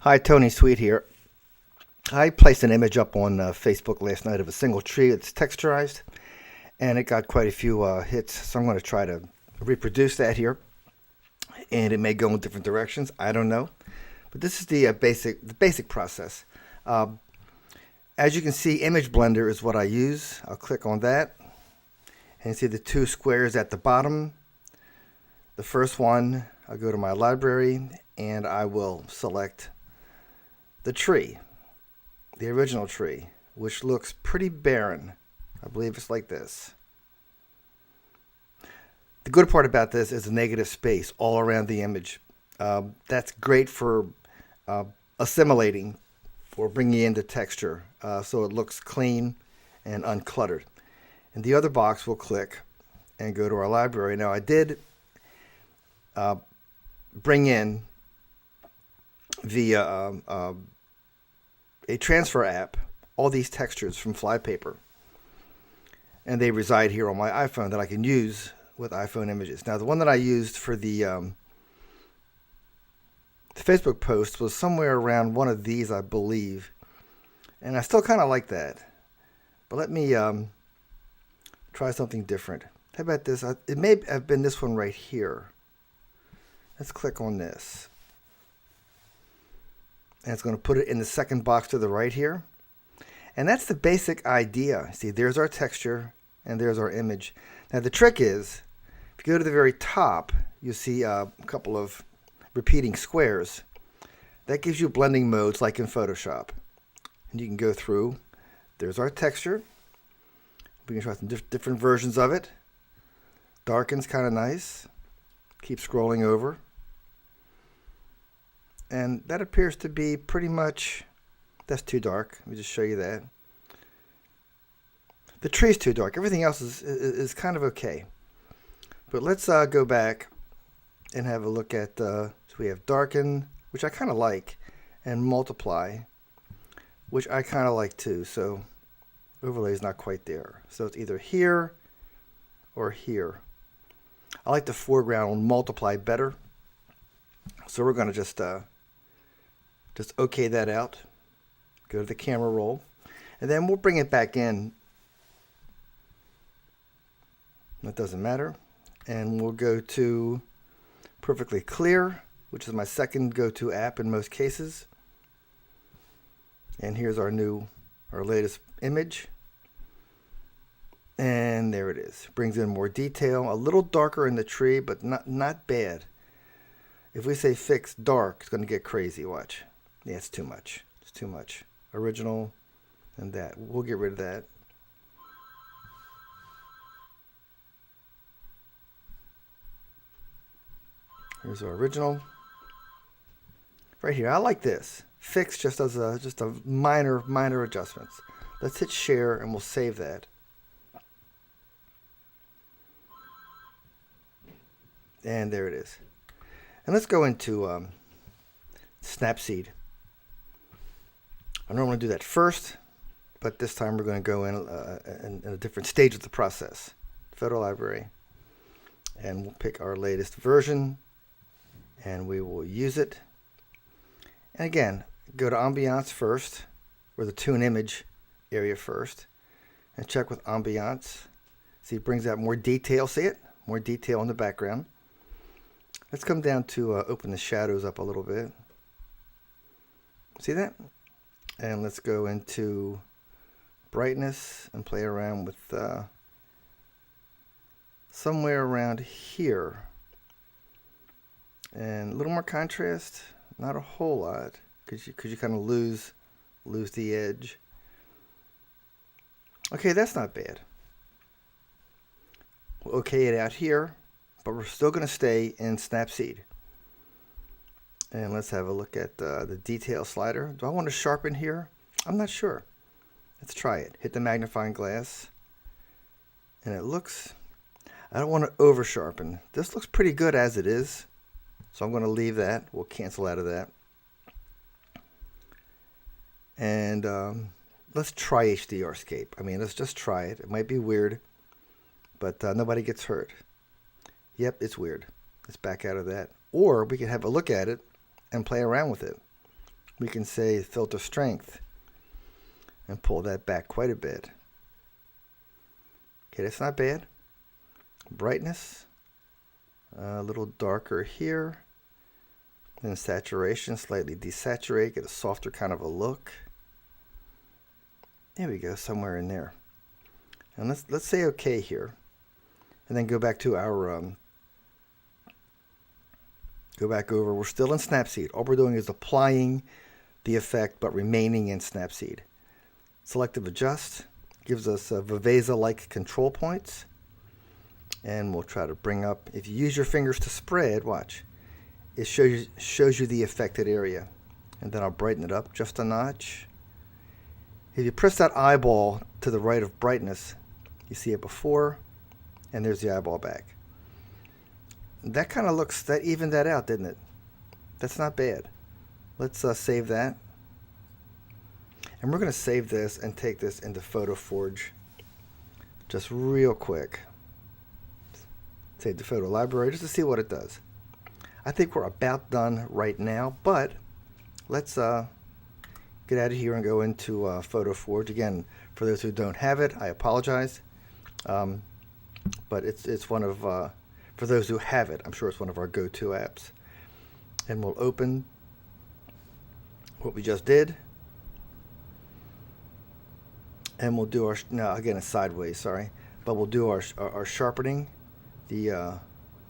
Hi, Tony Sweet here. I placed an image up on Facebook last night of a single tree that's texturized, and it got quite a few hits. So I'm going to try to reproduce that here, and it may go in different directions. I don't know, but this is the basic process. Uh, as you can see, Image Blender is what I use. I'll click on that, and you see the two squares at the bottom. The first one, I'll go to my library, and I will select the tree, the original tree, which looks pretty barren. I believe it's like this. The good part about this is the negative space all around the image. That's great for assimilating or bringing in the texture so it looks clean and uncluttered. In the other box, we'll click and go to our library. Now, I did bring in via a transfer app all these textures from flypaper, and they reside here on my iPhone that I can use with iPhone images. Now, the one that I used for the Facebook post was somewhere around one of these, I believe, and I still kind of like that. But let me try something different. How about this? It may have been this one right here. Let's click on this. And it's going to put it in the second box to the right here. And that's the basic idea. See, there's our texture and there's our image. Now the trick is, if you go to the very top, you see a couple of repeating squares. That gives you blending modes like in Photoshop. And you can go through. There's our texture. We can try some different versions of it. Darken's kind of nice. Keep scrolling over. And that appears to be pretty much, that's too dark. Let me just show you that. The tree's too dark. Everything else is kind of okay. But let's go back and have a look at, so we have darken, which I kind of like, and multiply, which I kind of like too. So overlay is not quite there. So it's either here or here. I like the foreground multiply better. So we're going to just okay that out. Go to the camera roll. And then we'll bring it back in. That doesn't matter. And we'll go to Perfectly Clear, which is my second go-to app in most cases. And here's our latest image. And there it is. Brings in more detail. A little darker in the tree, but not bad. If we say fix dark, it's going to get crazy. Watch. Yeah, it's too much. It's too much. Original and that. We'll get rid of that. Here's our original. Right here. I like this. Fix just as a minor adjustments. Let's hit share and we'll save that. And there it is. And let's go into Snapseed. I normally do that first, but this time we're going to go in a different stage of the process. Photo library. And we'll pick our latest version, and we will use it. And again, go to Ambiance first, or the Tune Image area first, and check with Ambiance. See, it brings out more detail. See it? More detail in the background. Let's come down to open the shadows up a little bit. See that? And let's go into brightness and play around with somewhere around here. And a little more contrast, not a whole lot, because you kind of lose the edge. Okay, that's not bad. We'll okay it out here. But we're still going to stay in Snapseed. And let's have a look at the detail slider. Do I want to sharpen here? I'm not sure. Let's try it. Hit the magnifying glass. And it looks, I don't want to over sharpen. This looks pretty good as it is. So I'm going to leave that. We'll cancel out of that. And let's try HDRscape. I mean, let's just try it. It might be weird, but nobody gets hurt. Yep, it's weird. Let's back out of that. Or we can have a look at it and play around with it. we can say filter strength and pull that back quite a bit. Okay, that's not bad. Brightness, a little darker here. Then saturation, slightly desaturate, get a softer kind of a look. There we go, somewhere in there. And let's say okay here, and then go back to our go back over. We're still in Snapseed. All we're doing is applying the effect, but remaining in Snapseed. Selective adjust gives us Viveza-like control points, and we'll try to bring up. If you use your fingers to spread, watch, it shows you the affected area, and then I'll brighten it up just a notch. If you press that eyeball to the right of brightness, you see it before, and there's the eyeball back. That kind of looks, that evened that out, didn't it? That's not bad. Let's save that. And we're going to save this and take this into Photo Forge just real quick. Save the photo library just to see what it does. I think we're about done right now, but let's get out of here and go into Photo Forge. Again, for those who don't have it, I apologize. But it's one of, for those who have it, I'm sure it's one of our go-to apps. And we'll open what we just did. And we'll do our, now again it's sideways, sorry. But we'll do our sharpening, the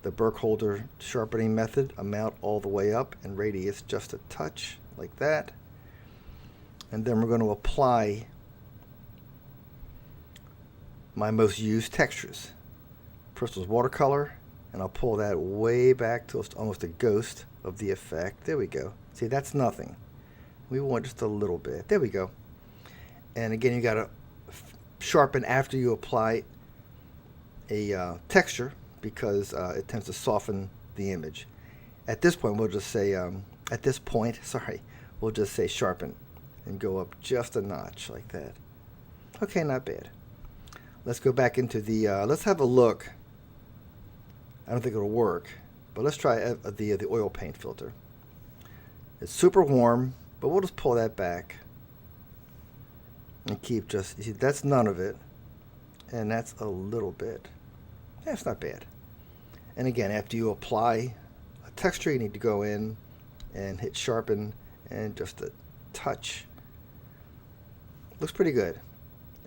Burkholder sharpening method, amount all the way up and radius just a touch like that. And then we're going to apply my most used textures. First was watercolor, and I'll pull that way back to almost a ghost of the effect. There we go. See, that's nothing. We want just a little bit. There we go. And again, you got to sharpen after you apply a texture, because it tends to soften the image. At this point, we'll just say, we'll just say sharpen and go up just a notch like that. Okay, not bad. Let's go back into the, let's have a look. I don't think it'll work, but let's try the oil paint filter. It's super warm, but we'll just pull that back and keep just, you see, that's none of it, and that's a little bit. That's not bad. And again, after you apply a texture, you need to go in and hit sharpen and just a touch. Looks pretty good.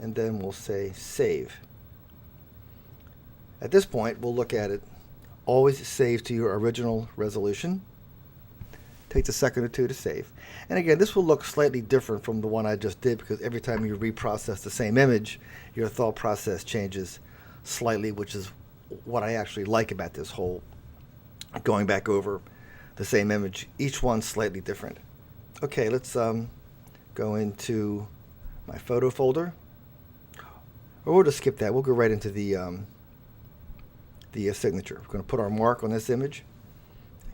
And then we'll say save. At this point, we'll look at it. Always save to your original resolution. Takes a second or two to save. And again, this will look slightly different from the one I just did, because every time you reprocess the same image, your thought process changes slightly, which is what I actually like about this whole going back over the same image. Each one's slightly different. Okay, let's go into my photo folder. Or we'll just skip that. We'll go right into the signature. We're going to put our mark on this image.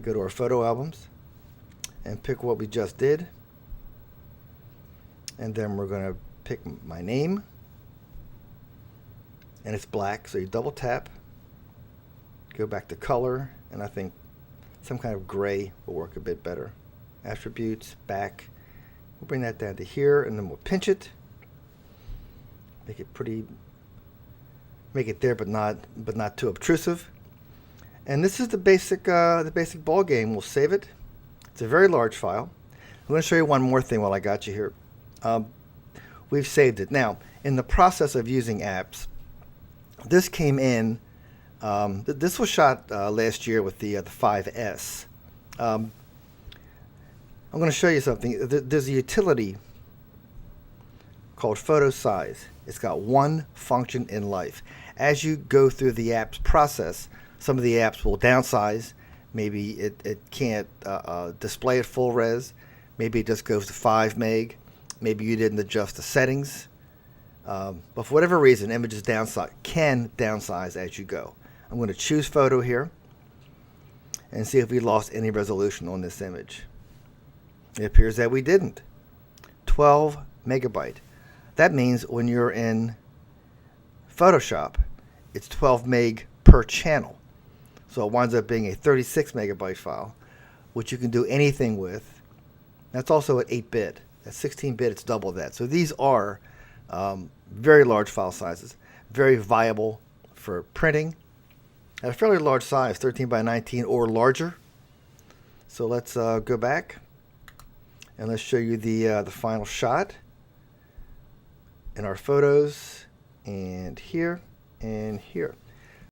Go to our photo albums and pick what we just did. And then we're going to pick my name. And it's black, so you double tap. Go back to color, and I think some kind of gray will work a bit better. Attributes, back. We'll bring that down to here, and then we'll pinch it. Make it pretty, make it there, but not too obtrusive. And this is the basic ball game. We'll save it. It's a very large file. I'm going to show you one more thing while I got you here. We've saved it. Now, in the process of using apps, this came in. This was shot last year with the 5S. I'm going to show you something. There's a utility called Photo Size. It's got one function in life. As you go through the app's process, some of the apps will downsize. Maybe it can't display at full res. Maybe it just goes to 5 meg. Maybe you didn't adjust the settings. But for whatever reason, images can downsize as you go. I'm going to choose photo here and see if we lost any resolution on this image. It appears that we didn't. 12 megabyte. That means when you're in Photoshop, it's 12 meg per channel. So it winds up being a 36 megabyte file, which you can do anything with. That's also at 8-bit. At 16-bit, it's double that. So these are very large file sizes, very viable for printing at a fairly large size, 13 by 19 or larger. So let's go back and let's show you the final shot in our photos, and here and here.